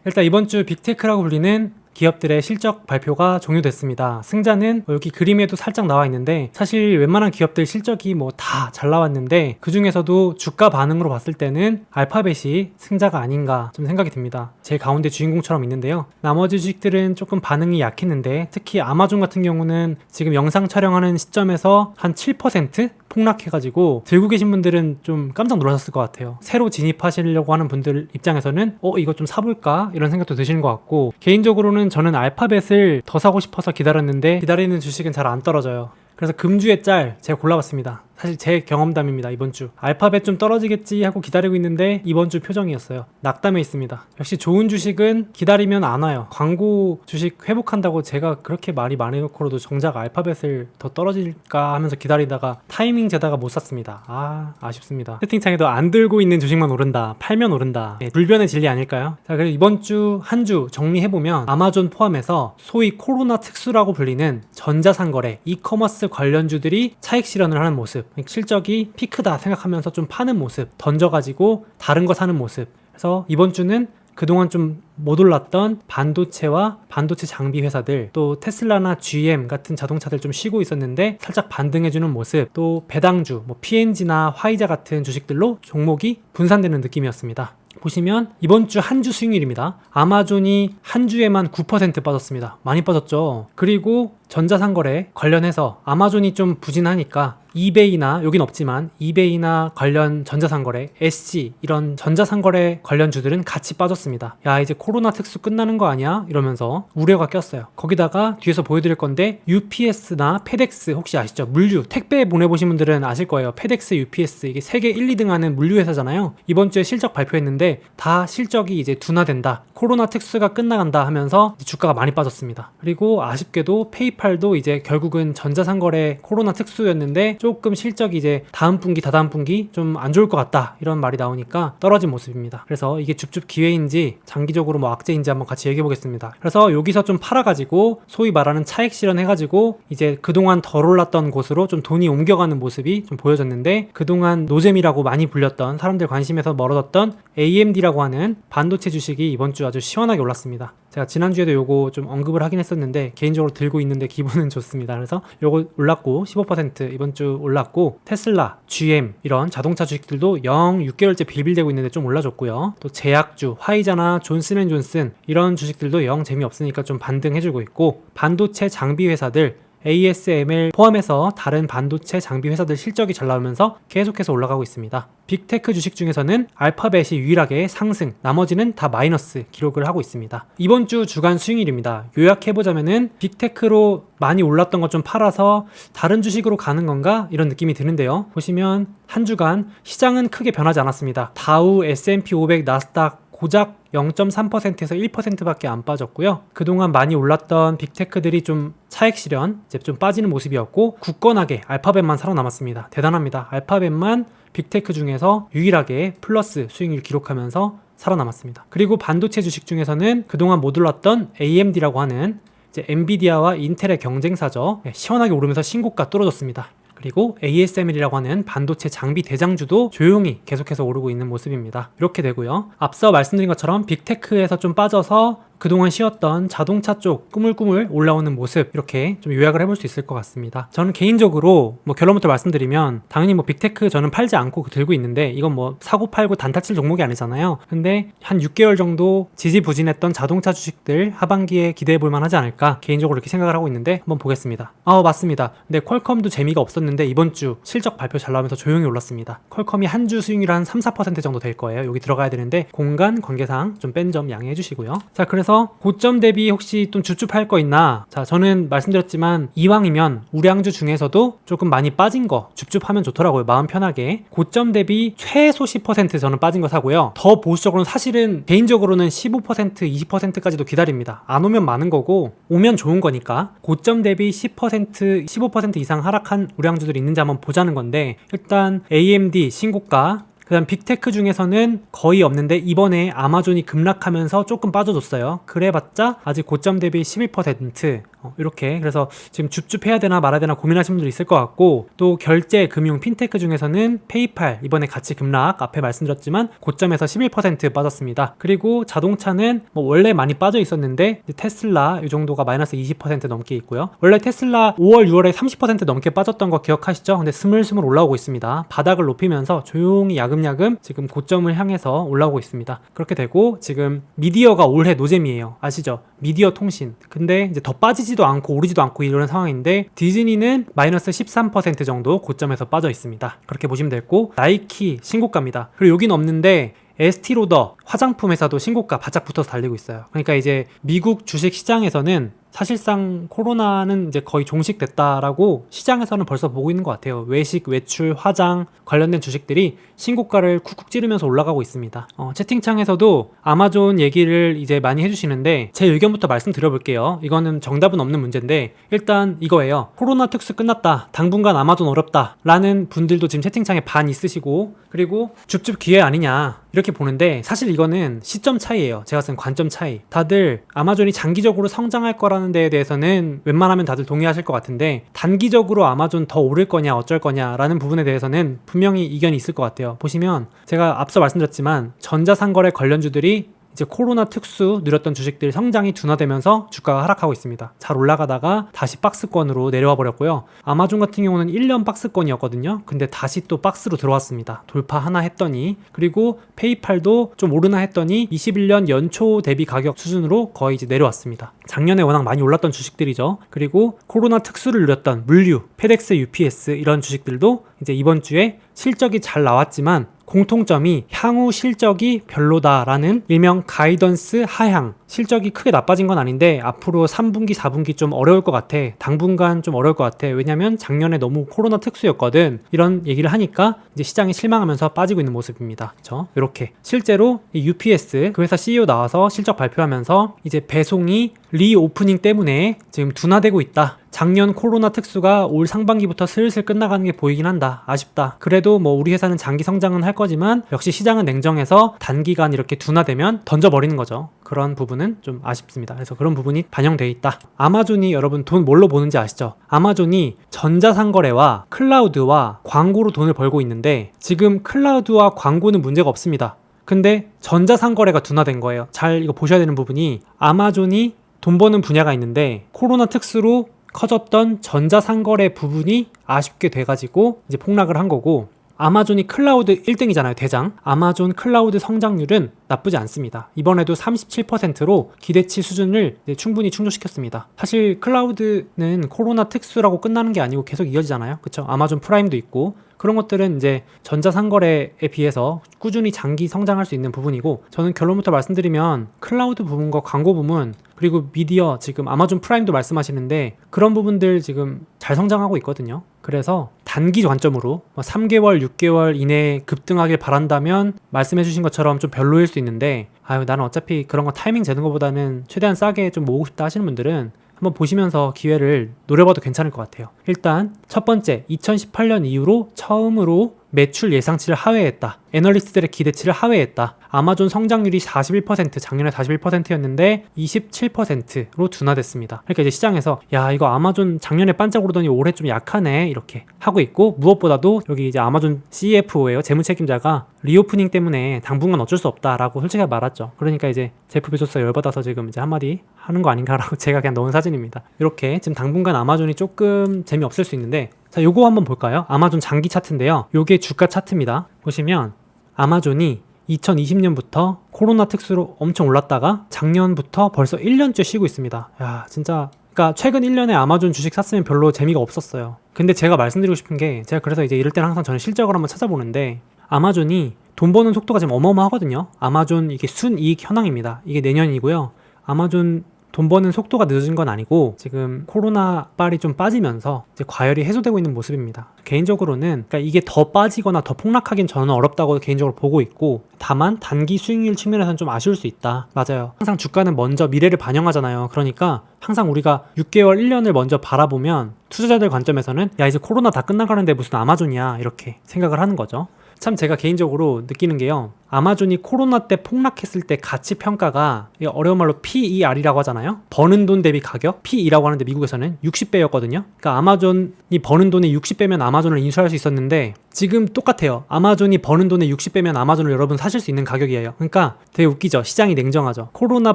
일단 이번 주 빅테크라고 불리는 기업들의 실적 발표가 종료됐습니다. 승자는 여기 그림에도 살짝 나와 있는데 사실 웬만한 기업들 실적이 뭐 다 잘 나왔는데 그 중에서도 주가 반응으로 봤을 때는 알파벳이 승자가 아닌가 좀 생각이 듭니다. 제일 가운데 주인공처럼 있는데요. 나머지 주식들은 조금 반응이 약했는데 특히 아마존 같은 경우는 지금 영상 촬영하는 시점에서 한 7% 폭락해가지고 들고 계신 분들은 좀 깜짝 놀라셨을 것 같아요. 새로 진입하시려고 하는 분들 입장에서는 이거 좀 사볼까? 이런 생각도 드시는 것 같고, 개인적으로는 저는 알파벳을 더 사고 싶어서 기다렸는데 기다리는 주식은 잘 안 떨어져요. 그래서 금주의 짤 제가 골라봤습니다. 사실 제 경험담입니다. 이번 주 알파벳 좀 떨어지겠지 하고 기다리고 있는데 이번 주 표정이었어요. 낙담해 있습니다. 역시 좋은 주식은 기다리면 안 와요. 광고 주식 회복한다고 제가 그렇게 말이 많이 놓고도 정작 알파벳을 더 떨어질까 하면서 기다리다가 타이밍 재다가 못 샀습니다. 아쉽습니다. 채팅창에도 안 들고 있는 주식만 오른다, 팔면 오른다, 불변의 진리 아닐까요? 자, 그래서 이번 주 한 주 정리해보면 아마존 포함해서 소위 코로나 특수라고 불리는 전자상거래, 이커머스 관련주들이 차익 실현을 하는 모습, 실적이 피크다 생각하면서 좀 파는 모습, 던져가지고 다른 거 사는 모습. 그래서 이번 주는 그동안 좀 못 올랐던 반도체와 반도체 장비 회사들, 또 테슬라나 GM 같은 자동차들 좀 쉬고 있었는데 살짝 반등해주는 모습, 또 배당주, P&G나 화이자 같은 주식들로 종목이 분산되는 느낌이었습니다. 보시면 이번 주 한 주 수익률입니다. 아마존이 한 주에만 9% 빠졌습니다. 많이 빠졌죠. 그리고 전자상거래 관련해서 아마존이 좀 부진하니까 이베이나, 여긴 없지만 이베이나 관련 전자상거래, SG 이런 전자상거래 관련주들은 같이 빠졌습니다. 야, 이제 코로나 특수 끝나는 거 아니야? 이러면서 우려가 꼈어요. 거기다가 뒤에서 보여드릴 건데 UPS나 페덱스 혹시 아시죠? 물류, 택배 보내보신 분들은 아실 거예요. 페덱스, UPS 이게 세계 1, 2등 하는 물류 회사잖아요. 이번 주에 실적 발표했는데 다 실적이 이제 둔화된다, 코로나 특수가 끝나간다 하면서 주가가 많이 빠졌습니다. 그리고 아쉽게도 페이팔도 이제 결국은 전자상거래 코로나 특수였는데 조금 실적이 이제 다음 분기, 다다음 분기 좀 안 좋을 것 같다 이런 말이 나오니까 떨어진 모습입니다. 그래서 이게 줍줍 기회인지 장기적으로 뭐 악재인지 한번 같이 얘기해 보겠습니다. 그래서 여기서 좀 팔아가지고 소위 말하는 차익 실현해가지고 이제 그동안 덜 올랐던 곳으로 좀 돈이 옮겨가는 모습이 좀 보여졌는데, 그동안 노잼이라고 많이 불렸던, 사람들 관심에서 멀어졌던 AMD라고 하는 반도체 주식이 이번 주 아주 시원하게 올랐습니다. 제가 지난주에도 요거 좀 언급을 하긴 했었는데 개인적으로 들고 있는데 기분은 좋습니다. 그래서 요거 올랐고 15% 이번 주 올랐고, 테슬라, GM 이런 자동차 주식들도 6개월째 빌빌대고 있는데 좀 올라줬고요. 또 제약주, 화이자나 존슨앤존슨 이런 주식들도 영 재미없으니까 좀 반등해주고 있고, 반도체 장비 회사들 ASML 포함해서 다른 반도체 장비 회사들 실적이 잘 나오면서 계속해서 올라가고 있습니다. 빅테크 주식 중에서는 알파벳이 유일하게 상승, 나머지는 다 마이너스 기록을 하고 있습니다. 이번 주 주간 수익률입니다. 요약해보자면은 빅테크로 많이 올랐던 것 좀 팔아서 다른 주식으로 가는 건가? 이런 느낌이 드는데요. 보시면 한 주간 시장은 크게 변하지 않았습니다. 다우, S&P 500, 나스닥 고작 0.3%에서 1%밖에 안 빠졌고요. 그동안 많이 올랐던 빅테크들이 좀 차익 실현, 이제 좀 빠지는 모습이었고, 굳건하게 알파벳만 살아남았습니다. 대단합니다. 알파벳만 빅테크 중에서 유일하게 플러스 수익률 기록하면서 살아남았습니다. 그리고 반도체 주식 중에서는 그동안 못 올랐던 AMD라고 하는 이제 엔비디아와 인텔의 경쟁사죠. 시원하게 오르면서 신고가 뚫어졌습니다. 그리고 ASML이라고 하는 반도체 장비 대장주도 조용히 계속해서 오르고 있는 모습입니다. 이렇게 되고요. 앞서 말씀드린 것처럼 빅테크에서 좀 빠져서 그동안 쉬었던 자동차 쪽 꾸물꾸물 올라오는 모습, 이렇게 좀 요약을 해볼 수 있을 것 같습니다. 저는 개인적으로 결론부터 말씀드리면 당연히 빅테크 저는 팔지 않고 들고 있는데, 이건 사고 팔고 단타 칠 종목이 아니잖아요. 근데 한 6개월 정도 지지부진했던 자동차 주식들 하반기에 기대해 볼 만하지 않을까 개인적으로 이렇게 생각을 하고 있는데, 한번 보겠습니다. 맞습니다. 근데 퀄컴도 재미가 없었는데 이번 주 실적 발표 잘 나오면서 조용히 올랐습니다. 퀄컴이 한 주 수익률 한 3-4% 정도 될 거예요. 여기 들어가야 되는데 공간 관계상 좀 뺀 점 양해해 주시고요. 자, 그래서 고점 대비 혹시 좀 줍줍할 거 있나? 자, 저는 말씀드렸지만 이왕이면 우량주 중에서도 조금 많이 빠진 거 줍줍하면 좋더라고요. 마음 편하게. 고점 대비 최소 10% 저는 빠진 거 사고요. 더 보수적으로는 사실은 개인적으로는 15%, 20%까지도 기다립니다. 안 오면 많은 거고 오면 좋은 거니까 고점 대비 10%, 15% 이상 하락한 우량주들이 있는지 한번 보자는 건데, 일단 AMD 신고가, 그 다음 빅테크 중에서는 거의 없는데 이번에 아마존이 급락하면서 조금 빠져줬어요. 그래봤자 아직 고점 대비 11%, 이렇게. 그래서 지금 줍줍해야 되나 말아야 되나 고민하시는 분들 있을 것 같고, 또 결제, 금융, 핀테크 중에서는 페이팔 이번에 같이 급락, 앞에 말씀드렸지만 고점에서 11% 빠졌습니다. 그리고 자동차는 뭐 원래 많이 빠져 있었는데 테슬라 이 정도가 마이너스 20% 넘게 있고요. 원래 테슬라 5월, 6월에 30% 넘게 빠졌던 거 기억하시죠? 근데 스물스물 올라오고 있습니다. 바닥을 높이면서 조용히 야금야금 지금 고점을 향해서 올라오고 있습니다. 그렇게 되고, 지금 미디어가 올해 노잼이에요. 아시죠? 미디어 통신. 근데 이제 더 빠지지도 않고 오르지도 않고 이런 상황인데, 디즈니는 마이너스 13% 정도 고점에서 빠져 있습니다. 그렇게 보시면 되고, 나이키 신고가입니다. 그리고 여긴 없는데 에스티로더 화장품 회사도 신고가 바짝 붙어서 달리고 있어요. 그러니까 이제 미국 주식 시장에서는 사실상 코로나는 이제 거의 종식됐다라고 시장에서는 벌써 보고 있는 것 같아요. 외식, 외출, 화장 관련된 주식들이 신고가를 쿡쿡 찌르면서 올라가고 있습니다. 채팅창에서도 아마존 얘기를 이제 많이 해주시는데, 제 의견부터 말씀드려볼게요. 이거는 정답은 없는 문제인데, 일단 이거예요. 코로나 특수 끝났다, 당분간 아마존 어렵다 라는 분들도 지금 채팅창에 반 있으시고, 그리고 줍줍 기회 아니냐 이렇게 보는데, 사실 이거는 시점 차이예요. 제가 쓴 관점 차이. 다들 아마존이 장기적으로 성장할 거라는 데에 대해서는 웬만하면 다들 동의하실 것 같은데, 단기적으로 아마존 더 오를 거냐 어쩔 거냐라는 부분에 대해서는 분명히 이견이 있을 것 같아요. 보시면 제가 앞서 말씀드렸지만 전자상거래 관련주들이 이제 코로나 특수 누렸던 주식들 성장이 둔화되면서 주가가 하락하고 있습니다. 잘 올라가다가 다시 박스권으로 내려와 버렸고요. 아마존 같은 경우는 1년 박스권이었거든요. 근데 다시 또 박스로 들어왔습니다. 돌파 하나 했더니. 그리고 페이팔도 좀 오르나 했더니 21년 연초 대비 가격 수준으로 거의 이제 내려왔습니다. 작년에 워낙 많이 올랐던 주식들이죠. 그리고 코로나 특수를 누렸던 물류, 페덱스, UPS 이런 주식들도 이제 이번 주에 실적이 잘 나왔지만 공통점이 향후 실적이 별로다라는 일명 가이던스 하향, 실적이 크게 나빠진 건 아닌데 앞으로 3분기, 4분기 좀 어려울 것 같아, 당분간 좀 어려울 것 같아, 왜냐면 작년에 너무 코로나 특수였거든, 이런 얘기를 하니까 이제 시장이 실망하면서 빠지고 있는 모습입니다. 그렇죠? 이렇게 실제로 이 UPS 그 회사 CEO 나와서 실적 발표하면서 이제 배송이 리오프닝 때문에 지금 둔화되고 있다, 작년 코로나 특수가 올 상반기부터 슬슬 끝나가는 게 보이긴 한다, 아쉽다, 그래도 뭐 우리 회사는 장기 성장은 할 거지만 역시 시장은 냉정해서 단기간 이렇게 둔화되면 던져버리는 거죠. 그런 부분은 좀 아쉽습니다. 그래서 그런 부분이 반영되어 있다. 아마존이 여러분 돈 뭘로 버는지 아시죠? 아마존이 전자상거래와 클라우드와 광고로 돈을 벌고 있는데, 지금 클라우드와 광고는 문제가 없습니다. 근데 전자상거래가 둔화된 거예요. 잘 이거 보셔야 되는 부분이, 아마존이 돈 버는 분야가 있는데 코로나 특수로 커졌던 전자상거래 부분이 아쉽게 돼가지고 이제 폭락을 한 거고, 아마존이 클라우드 1등이잖아요, 대장. 아마존 클라우드 성장률은 나쁘지 않습니다. 이번에도 37%로 기대치 수준을 충분히 충족시켰습니다. 사실 클라우드는 코로나 특수라고 끝나는 게 아니고 계속 이어지잖아요. 그쵸? 아마존 프라임도 있고, 그런 것들은 이제 전자상거래에 비해서 꾸준히 장기 성장할 수 있는 부분이고, 저는 결론부터 말씀드리면 클라우드 부분과 광고 부분, 그리고 미디어, 지금 아마존 프라임도 말씀하시는데 그런 부분들 지금 잘 성장하고 있거든요. 그래서 단기 관점으로 3개월, 6개월 이내에 급등하길 바란다면 말씀해 주신 것처럼 좀 별로일 수 있는데, 나는 어차피 그런 거 타이밍 재는 것보다는 최대한 싸게 좀 모으고 싶다 하시는 분들은 한번 보시면서 기회를 노려봐도 괜찮을 것 같아요. 일단 첫 번째, 2018년 이후로 처음으로 매출 예상치를 하회했다. 애널리스트들의 기대치를 하회했다. 아마존 성장률이 41%, 작년에 41%였는데 27%로 둔화됐습니다. 그러니까 이제 시장에서 야, 이거 아마존 작년에 반짝 오르더니 올해 좀 약하네 이렇게 하고 있고, 무엇보다도 여기 이제 아마존 CFO예요. 재무책임자가 리오프닝 때문에 당분간 어쩔 수 없다라고 솔직하게 말했죠. 그러니까 이제 제프 베조스가 열받아서 지금 이제 한마디 하는 거 아닌가라고 제가 그냥 넣은 사진입니다. 이렇게 지금 당분간 아마존이 조금 재미없을 수 있는데, 자, 요거 한번 볼까요? 아마존 장기 차트인데요. 요게 주가 차트입니다. 보시면 아마존이 2020년부터 코로나 특수로 엄청 올랐다가 작년부터 벌써 1년째 쉬고 있습니다. 야, 진짜. 그러니까 최근 1년에 아마존 주식 샀으면 별로 재미가 없었어요. 근데 제가 말씀드리고 싶은 게, 제가 그래서 이제 이럴 때는 항상 저는 실적을 한번 찾아보는데, 아마존이 돈 버는 속도가 지금 어마어마하거든요. 아마존 이게 순이익 현황입니다. 이게 내년이고요. 아마존 돈 버는 속도가 늦어진 건 아니고 지금 코로나 빨이 좀 빠지면서 이제 과열이 해소되고 있는 모습입니다. 개인적으로는 그러니까 이게 더 빠지거나 더 폭락하긴 저는 어렵다고 개인적으로 보고 있고, 다만 단기 수익률 측면에서는 좀 아쉬울 수 있다. 맞아요. 항상 주가는 먼저 미래를 반영하잖아요. 그러니까 항상 우리가 6개월, 1년을 먼저 바라보면 투자자들 관점에서는 야, 이제 코로나 다 끝나가는데 무슨 아마존이야 이렇게 생각을 하는 거죠. 참 제가 개인적으로 느끼는 게요, 아마존이 코로나 때 폭락했을 때 가치 평가가 어려운 말로 PER이라고 하잖아요. 버는 돈 대비 가격, P라고 하는데 미국에서는 60배였거든요. 그러니까 아마존이 버는 돈의 60배면 아마존을 인수할 수 있었는데 지금 똑같아요. 아마존이 버는 돈의 60배면 아마존을 여러분 사실 수 있는 가격이에요. 그러니까 되게 웃기죠. 시장이 냉정하죠. 코로나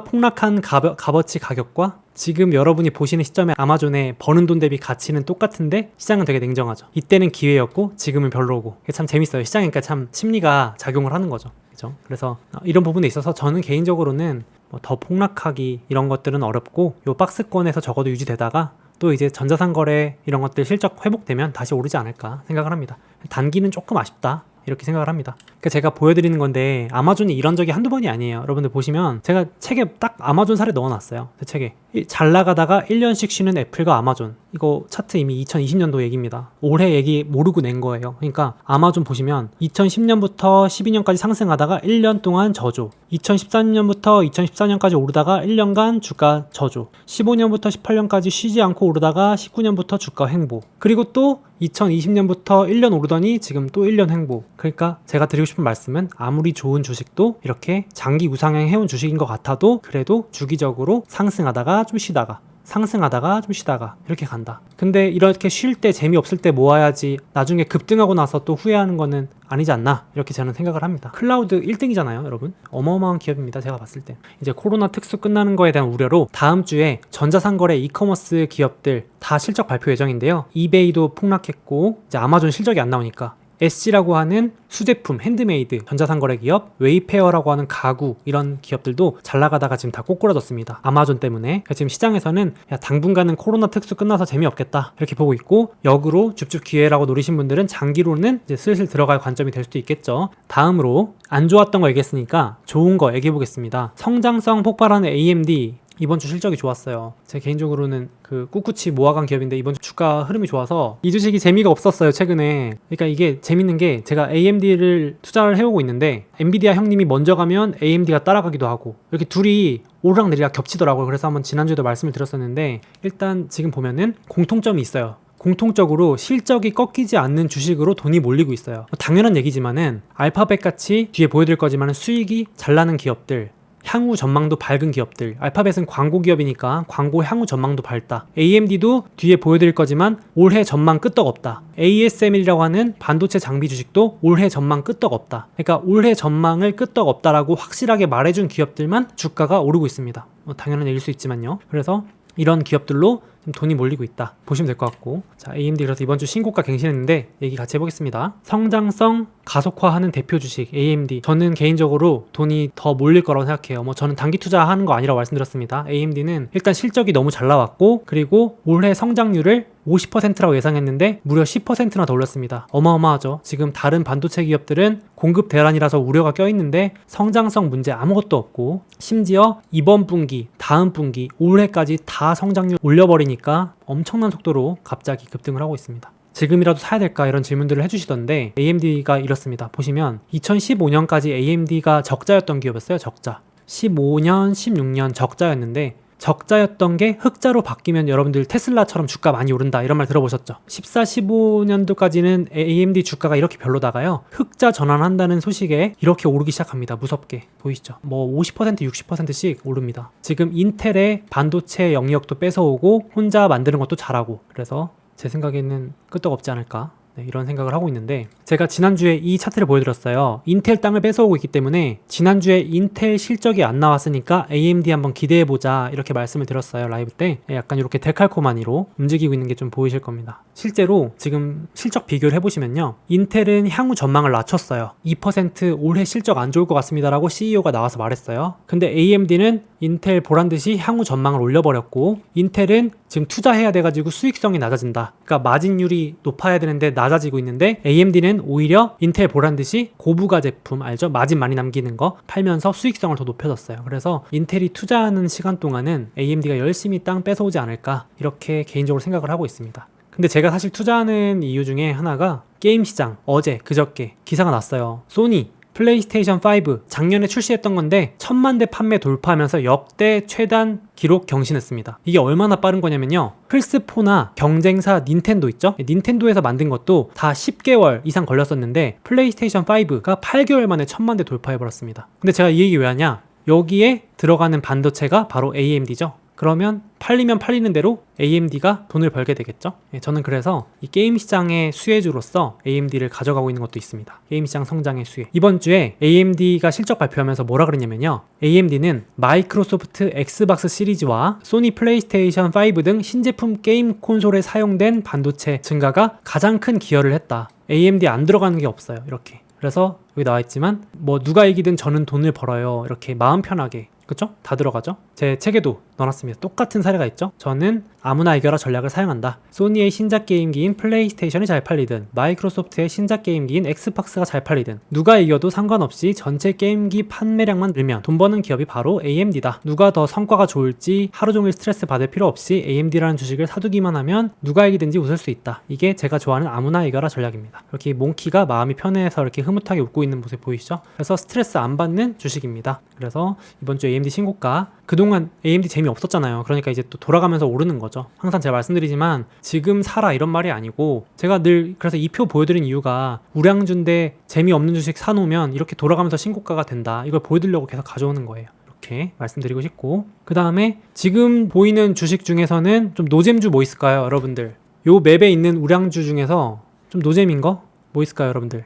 폭락한 값어치 가격과 지금 여러분이 보시는 시점에 아마존의 버는 돈 대비 가치는 똑같은데 시장은 되게 냉정하죠. 이때는 기회였고 지금은 별로고. 이게 참 재밌어요. 시장이니까 참 심리가 작용을 하는 거죠. 그죠? 그래서 이런 부분에 있어서 저는 개인적으로는 더 폭락하기 이런 것들은 어렵고 요 박스권에서 적어도 유지되다가 또 이제 전자상거래 이런 것들 실적 회복되면 다시 오르지 않을까 생각을 합니다. 단기는 조금 아쉽다 이렇게 생각을 합니다. 그러니까 제가 보여드리는 건데 아마존이 이런 적이 한두 번이 아니에요. 여러분들 보시면 제가 책에 딱 아마존 사례 넣어놨어요. 제 책에 잘 나가다가 1년씩 쉬는 애플과 아마존. 이거 차트 이미 2020년도 얘기입니다. 올해 얘기 모르고 낸 거예요. 그러니까 아마존 보시면 2010년부터 12년까지 상승하다가 1년 동안 저조, 2013년부터 2014년까지 오르다가 1년간 주가 저조, 15년부터 18년까지 쉬지 않고 오르다가 19년부터 주가 횡보, 그리고 또 2020년부터 1년 오르더니 지금 또 1년 횡보. 그러니까 제가 드리고 싶은 말씀은 아무리 좋은 주식도 이렇게 장기 우상향 해온 주식인 것 같아도 그래도 주기적으로 상승하다가 좀 쉬다가 상승하다가 좀 쉬다가 이렇게 간다. 근데 이렇게 쉴 때 재미없을 때 모아야지 나중에 급등하고 나서 또 후회하는 거는 아니지 않나 이렇게 저는 생각을 합니다. 클라우드 1등이잖아요 여러분. 어마어마한 기업입니다. 제가 봤을 때. 이제 코로나 특수 끝나는 거에 대한 우려로 다음 주에 전자상거래 이커머스 기업들 다 실적 발표 예정인데요. 이베이도 폭락했고 이제 아마존 실적이 안 나오니까 SG라고 하는 수제품, 핸드메이드, 전자상거래 기업, 웨이페어라고 하는 가구 이런 기업들도 잘 나가다가 지금 다 꼬꾸라졌습니다. 아마존 때문에. 지금 시장에서는 야, 당분간은 코로나 특수 끝나서 재미없겠다 이렇게 보고 있고 역으로 줍줍 기회라고 노리신 분들은 장기로는 이제 슬슬 들어갈 관점이 될 수도 있겠죠. 다음으로 안 좋았던 거 얘기했으니까 좋은 거 얘기해 보겠습니다. 성장성 폭발하는 AMD 이번 주 실적이 좋았어요. 제 개인적으로는 그 꿋꿋이 모아간 기업인데 이번 주 주가 흐름이 좋아서 이 주식이 재미가 없었어요 최근에. 그러니까 이게 재밌는 게 제가 AMD를 투자를 해오고 있는데 엔비디아 형님이 먼저 가면 AMD가 따라가기도 하고 이렇게 둘이 오르락 내리락 겹치더라고요. 그래서 한번 지난주에도 말씀을 드렸었는데 일단 지금 보면은 공통점이 있어요. 공통적으로 실적이 꺾이지 않는 주식으로 돈이 몰리고 있어요. 당연한 얘기지만은 알파벳 같이 뒤에 보여드릴 거지만은 수익이 잘 나는 기업들, 향후 전망도 밝은 기업들, 알파벳은 광고 기업이니까 광고 향후 전망도 밝다. AMD도 뒤에 보여드릴 거지만 올해 전망 끄떡없다. ASML이라고 하는 반도체 장비 주식도 올해 전망 끄떡없다. 그러니까 올해 전망을 끄떡없다라고 확실하게 말해준 기업들만 주가가 오르고 있습니다. 당연한 얘기일 수 있지만요. 그래서 이런 기업들로 좀 돈이 몰리고 있다 보시면 될 것 같고, 자 AMD 그래서 이번 주 신고가 갱신했는데 얘기 같이 해보겠습니다. 성장성 가속화하는 대표 주식 AMD, 저는 개인적으로 돈이 더 몰릴 거라고 생각해요. 저는 단기 투자하는 거 아니라고 말씀드렸습니다. AMD는 일단 실적이 너무 잘 나왔고 그리고 올해 성장률을 50%라고 예상했는데 무려 10%나 더 올렸습니다. 어마어마하죠. 지금 다른 반도체 기업들은 공급 대란이라서 우려가 껴있는데 성장성 문제 아무것도 없고 심지어 이번 분기, 다음 분기, 올해까지 다 성장률 올려버리니까 엄청난 속도로 갑자기 급등을 하고 있습니다. 지금이라도 사야 될까 이런 질문들을 해주시던데 AMD가 이렇습니다. 보시면 2015년까지 AMD가 적자였던 기업이었어요. 적자. 15년, 16년 적자였는데 적자였던 게 흑자로 바뀌면 여러분들 테슬라처럼 주가 많이 오른다 이런 말 들어보셨죠? 14, 15년도까지는 AMD 주가가 이렇게 별로다가요 흑자 전환한다는 소식에 이렇게 오르기 시작합니다. 무섭게 보이시죠? 50%, 60%씩 오릅니다. 지금 인텔의 반도체 영역도 뺏어오고 혼자 만드는 것도 잘하고, 그래서 제 생각에는 끄떡없지 않을까 이런 생각을 하고 있는데, 제가 지난주에 이 차트를 보여드렸어요. 인텔 땅을 뺏어오고 있기 때문에 지난주에 인텔 실적이 안 나왔으니까 AMD 한번 기대해보자 이렇게 말씀을 드렸어요. 라이브 때 약간 이렇게 데칼코마니로 움직이고 있는 게 좀 보이실 겁니다. 실제로 지금 실적 비교를 해보시면요 인텔은 향후 전망을 낮췄어요. 2% 올해 실적 안 좋을 것 같습니다 라고 CEO가 나와서 말했어요. 근데 AMD는 인텔 보란듯이 향후 전망을 올려버렸고, 인텔은 지금 투자해야 돼가지고 수익성이 낮아진다. 그러니까 마진율이 높아야 되는데 낮아지고 있는데 AMD는 오히려 인텔 보란듯이 고부가 제품 알죠? 마진 많이 남기는 거 팔면서 수익성을 더 높여줬어요. 그래서 인텔이 투자하는 시간 동안은 AMD가 열심히 땅 뺏어오지 않을까 이렇게 개인적으로 생각을 하고 있습니다. 근데 제가 사실 투자하는 이유 중에 하나가 게임 시장, 어제 그저께 기사가 났어요. 소니 플레이스테이션 5 작년에 출시했던 건데 1000만 대 판매 돌파하면서 역대 최단 기록 경신했습니다. 이게 얼마나 빠른 거냐면요, 플스4나 경쟁사 닌텐도 있죠? 닌텐도에서 만든 것도 다 10개월 이상 걸렸었는데 플레이스테이션 5가 8개월 만에 1000만 대 돌파해버렸습니다. 근데 제가 이 얘기 왜 하냐, 여기에 들어가는 반도체가 바로 AMD죠. 그러면 팔리면 팔리는 대로 AMD가 돈을 벌게 되겠죠. 저는 그래서 이 게임 시장의 수혜주로서 AMD를 가져가고 있는 것도 있습니다. 게임 시장 성장의 수혜. 이번 주에 AMD가 실적 발표하면서 뭐라 그랬냐면요, AMD는 마이크로소프트 엑스박스 시리즈와 소니 플레이스테이션 5 등 신제품 게임 콘솔에 사용된 반도체 증가가 가장 큰 기여를 했다. AMD 안 들어가는 게 없어요. 이렇게. 그래서 여기 나와있지만 뭐 누가 이기든 저는 돈을 벌어요. 이렇게 마음 편하게, 그쵸? 다 들어가죠? 제 책에도 넣어놨습니다. 똑같은 사례가 있죠? 저는 아무나 이겨라 전략을 사용한다. 소니의 신작 게임기인 플레이스테이션이 잘 팔리든 마이크로소프트의 신작 게임기인 엑스박스가 잘 팔리든 누가 이겨도 상관없이 전체 게임기 판매량만 늘면 돈 버는 기업이 바로 AMD다. 누가 더 성과가 좋을지 하루 종일 스트레스 받을 필요 없이 AMD라는 주식을 사두기만 하면 누가 이기든지 웃을 수 있다. 이게 제가 좋아하는 아무나 이겨라 전략입니다. 이렇게 몽키가 마음이 편해서 이렇게 흐뭇하게 웃고 있는 모습 보이시죠? 그래서 스트레스 안 받는 주식입니다. 그래서 이번 주 AMD 신고가, 그동안 AMD 재미없었잖아요. 그러니까 이제 또 돌아가면서 오르는 거죠. 항상 제가 말씀드리지만 지금 사라 이런 말이 아니고, 제가 늘 그래서 이 표 보여드린 이유가 우량주인데 재미없는 주식 사놓으면 이렇게 돌아가면서 신고가가 된다, 이걸 보여드리려고 계속 가져오는 거예요. 이렇게 말씀드리고 싶고, 그 다음에 지금 보이는 주식 중에서는 좀 노잼주 뭐 있을까요, 여러분들? 요 맵에 있는 우량주 중에서 좀 노잼인 거 뭐 있을까요, 여러분들?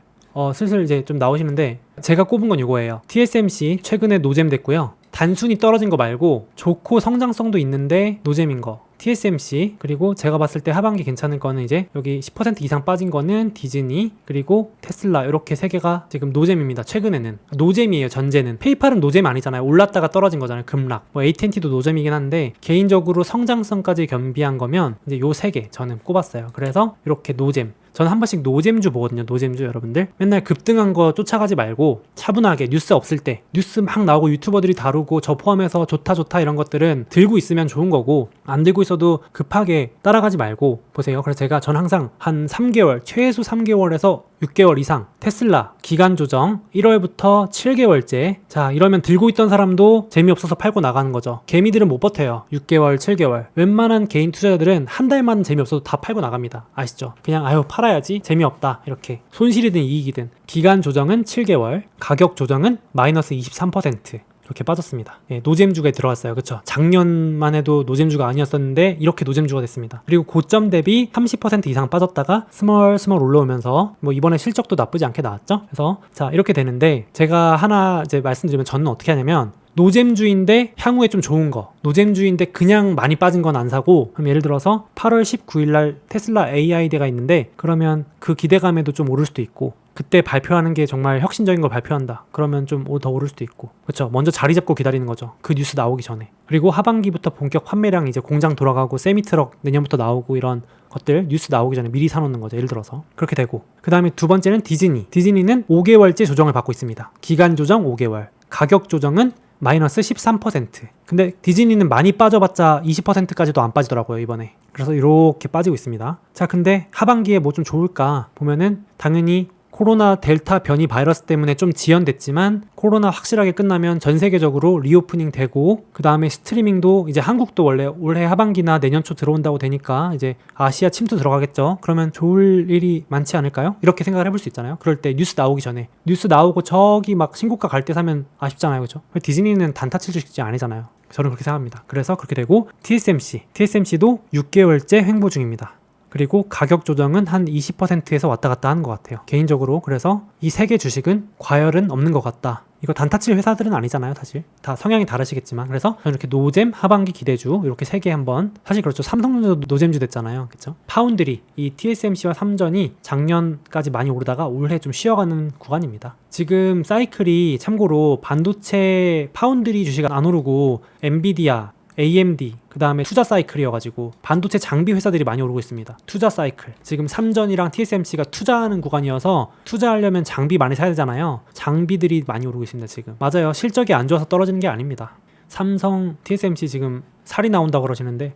슬슬 이제 좀 나오시는데 제가 꼽은 건 이거예요. TSMC 최근에 노잼 됐고요. 단순히 떨어진 거 말고 좋고 성장성도 있는데 노잼인 거 TSMC, 그리고 제가 봤을 때 하반기 괜찮은 거는 이제 여기 10% 이상 빠진 거는 디즈니, 그리고 테슬라, 이렇게 세 개가 지금 노잼입니다. 최근에는 노잼이에요. 전제는 페이팔은 노잼 아니잖아요. 올랐다가 떨어진 거잖아요. 급락. 뭐 AT&T도 노잼이긴 한데 개인적으로 성장성까지 겸비한 거면 이제 요 세 개 저는 꼽았어요. 그래서 이렇게 노잼, 저는 한 번씩 노잼주 보거든요. 노잼주 여러분들 맨날 급등한 거 쫓아가지 말고 차분하게 뉴스 없을 때, 뉴스 막 나오고 유튜버들이 다루고 저 포함해서 좋다 이런 것들은 들고 있으면 좋은 거고, 안 들고 있어도 급하게 따라가지 말고 보세요. 그래서 저는 항상 한 3개월, 최소 3개월에서 6개월 이상, 테슬라 기간 조정 1월부터 7개월째, 자 이러면 들고 있던 사람도 재미없어서 팔고 나가는 거죠. 개미들은 못 버텨요. 6개월 7개월. 웬만한 개인 투자자들은 한 달만 재미없어도 다 팔고 나갑니다. 아시죠? 그냥 팔아야지, 재미없다, 이렇게. 손실이든 이익이든. 기간 조정은 7개월, 가격 조정은 마이너스 23%. 이렇게 빠졌습니다. 노잼주가 들어왔어요. 그쵸? 작년만 해도 노잼주가 아니었었는데 이렇게 노잼주가 됐습니다. 그리고 고점 대비 30% 이상 빠졌다가 스멀 올라오면서 뭐 이번에 실적도 나쁘지 않게 나왔죠. 그래서 자 이렇게 되는데, 제가 하나 이제 말씀드리면 저는 어떻게 하냐면, 노잼주인데 향후에 좀 좋은 거, 노잼주인데 그냥 많이 빠진 건 안 사고, 그럼 예를 들어서 8월 19일날 테슬라 AI대가 있는데 그러면 그 기대감에도 좀 오를 수도 있고, 그때 발표하는 게 정말 혁신적인 걸 발표한다 그러면 좀 더 오를 수도 있고, 그렇죠? 먼저 자리 잡고 기다리는 거죠. 그 뉴스 나오기 전에. 그리고 하반기부터 본격 판매량, 이제 공장 돌아가고 세미트럭 내년부터 나오고, 이런 것들 뉴스 나오기 전에 미리 사놓는 거죠. 예를 들어서 그렇게 되고, 그 다음에 두 번째는 디즈니는 5개월째 조정을 받고 있습니다. 기간 조정 5개월, 가격 조정은 마이너스 13%. 근데 디즈니는 많이 빠져봤자 20%까지도 안 빠지더라고요, 이번에. 그래서 이렇게 빠지고 있습니다. 자, 근데 하반기에 뭐 좀 좋을까 보면은 당연히 코로나 델타 변이 바이러스 때문에 좀 지연됐지만, 코로나 확실하게 끝나면 전 세계적으로 리오프닝 되고, 그 다음에 스트리밍도 이제 한국도 원래 올해 하반기나 내년 초 들어온다고 되니까 이제 아시아 침투 들어가겠죠. 그러면 좋을 일이 많지 않을까요? 이렇게 생각을 해볼 수 있잖아요. 그럴 때 뉴스 나오기 전에, 뉴스 나오고 저기 막 신고가 갈 때 사면 아쉽잖아요. 그죠? 디즈니는 단타 칠 주식이 아니잖아요. 저는 그렇게 생각합니다. 그래서 그렇게 되고, TSMC도 6개월째 횡보 중입니다. 그리고 가격 조정은 한 20%에서 왔다 갔다 하는 것 같아요, 개인적으로. 그래서 이 세 개 주식은 과열은 없는 것 같다. 이거 단타칠 회사들은 아니잖아요, 사실. 다 성향이 다르시겠지만. 그래서 저는 이렇게 노잼, 하반기 기대주, 이렇게 세 개 한번. 사실 그렇죠. 삼성전자도 노잼주 됐잖아요. 그렇죠? 파운드리, 이 TSMC와 삼전이 작년까지 많이 오르다가 올해 좀 쉬어가는 구간입니다. 지금 사이클이 참고로 반도체 파운드리 주식은 안 오르고 엔비디아, AMD, 그 다음에 투자 사이클이어가지고 반도체 장비 회사들이 많이 오르고 있습니다. 투자 사이클. 지금 삼전이랑 TSMC가 투자하는 구간이어서, 투자하려면 장비 많이 사야 되잖아요. 장비들이 많이 오르고 있습니다, 지금. 맞아요. 실적이 안 좋아서 떨어지는 게 아닙니다. 삼성, TSMC 지금 살이 나온다고 그러시는데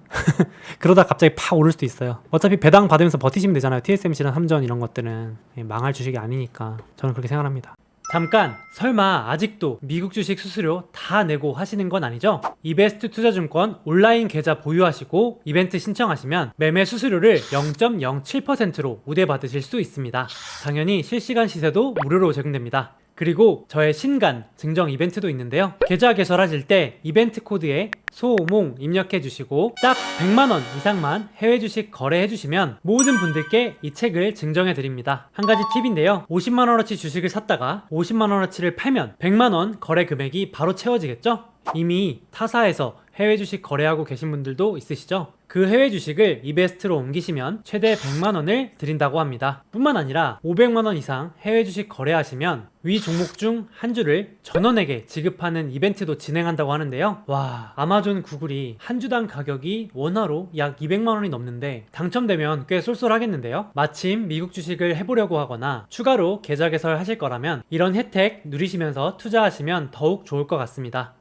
그러다 갑자기 팍 오를 수도 있어요. 어차피 배당 받으면서 버티시면 되잖아요. TSMC랑 삼전 이런 것들은 망할 주식이 아니니까 저는 그렇게 생각합니다. 잠깐, 설마 아직도 미국 주식 수수료 다 내고 하시는 건 아니죠? 이베스트 투자증권 온라인 계좌 보유하시고 이벤트 신청하시면 매매 수수료를 0.07%로 우대받으실 수 있습니다. 당연히 실시간 시세도 무료로 제공됩니다. 그리고 저의 신간 증정 이벤트도 있는데요. 계좌 개설하실 때 이벤트 코드에 소몽 입력해 주시고 딱 100만원 이상만 해외 주식 거래해 주시면 모든 분들께 이 책을 증정해 드립니다. 한 가지 팁인데요. 50만원어치 주식을 샀다가 50만원어치를 팔면 100만원 거래 금액이 바로 채워지겠죠? 이미 타사에서 해외 주식 거래하고 계신 분들도 있으시죠? 그 해외 주식을 이베스트로 옮기시면 최대 100만원을 드린다고 합니다. 뿐만 아니라 500만원 이상 해외 주식 거래하시면 위 종목 중 한 주를 전원에게 지급하는 이벤트도 진행한다고 하는데요. 와, 아마존, 구글이 한 주당 가격이 원화로 약 200만원이 넘는데 당첨되면 꽤 쏠쏠하겠는데요. 마침 미국 주식을 해보려고 하거나 추가로 계좌 개설하실 거라면 이런 혜택 누리시면서 투자하시면 더욱 좋을 것 같습니다.